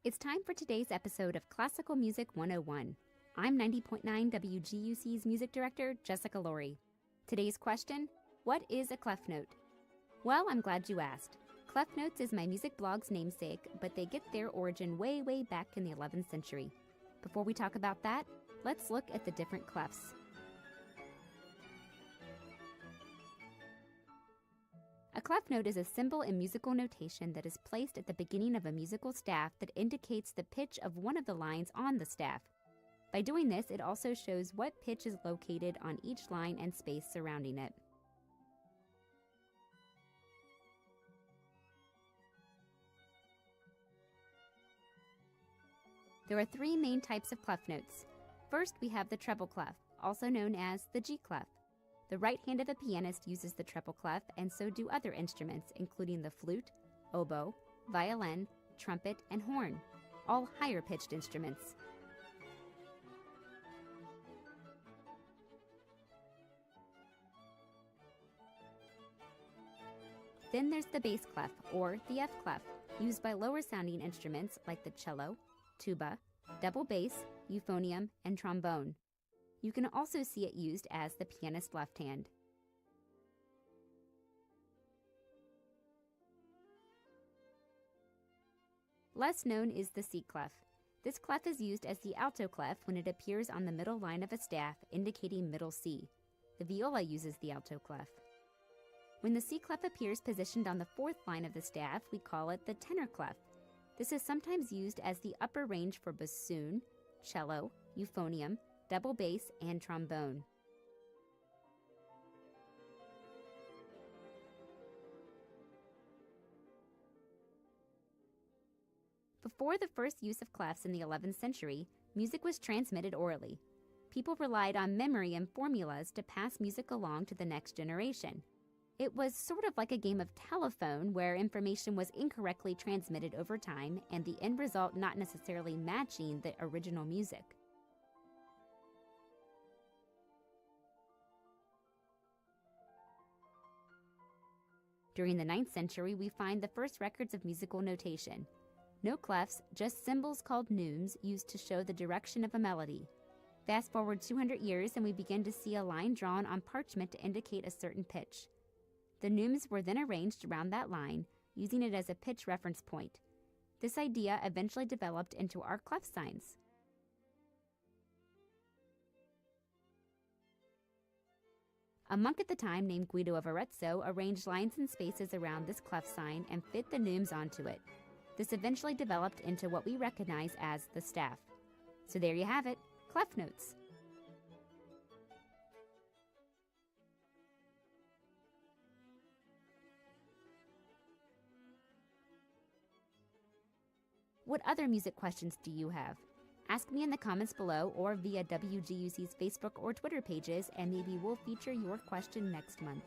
It's time for today's episode of Classical Music 101. I'm 90.9 WGUC's music director, Jessica Laurie. Today's question, what is a clef note? Well, I'm glad you asked. Clef notes is my music blog's namesake, but they get their origin way back in the 11th century. Before we talk about that, let's look at the different clefs. A clef note is a symbol in musical notation that is placed at the beginning of a musical staff that indicates the pitch of one of the lines on the staff. By doing this, it also shows what pitch is located on each line and space surrounding it. There are three main types of clef notes. First, we have the treble clef, also known as the G clef. The right hand of a pianist uses the treble clef, and so do other instruments, including the flute, oboe, violin, trumpet, and horn, all higher-pitched instruments. Then there's the bass clef, or the F clef, used by lower-sounding instruments like the cello, tuba, double bass, euphonium, and trombone. You can also see it used as the pianist's left hand. Less known is the C clef. This clef is used as the alto clef when it appears on the middle line of a staff, indicating middle C. The viola uses the alto clef. When the C clef appears positioned on the fourth line of the staff, we call it the tenor clef. This is sometimes used as the upper range for bassoon, cello, euphonium, double bass, and trombone. Before the first use of clefs in the 11th century, music was transmitted orally. People relied on memory and formulas to pass music along to the next generation. It was sort of like a game of telephone where information was incorrectly transmitted over time and the end result not necessarily matching the original music. During the 9th century, we find the first records of musical notation. No clefs, just symbols called neumes used to show the direction of a melody. Fast forward 200 years and we begin to see a line drawn on parchment to indicate a certain pitch. The neumes were then arranged around that line, using it as a pitch reference point. This idea eventually developed into our clef signs. A monk at the time named Guido of Arezzo arranged lines and spaces around this clef sign and fit the neumes onto it. This eventually developed into what we recognize as the staff. So there you have it, clef notes. What other music questions do you have? Ask me in the comments below or via WGUC's Facebook or Twitter pages, and maybe we'll feature your question next month.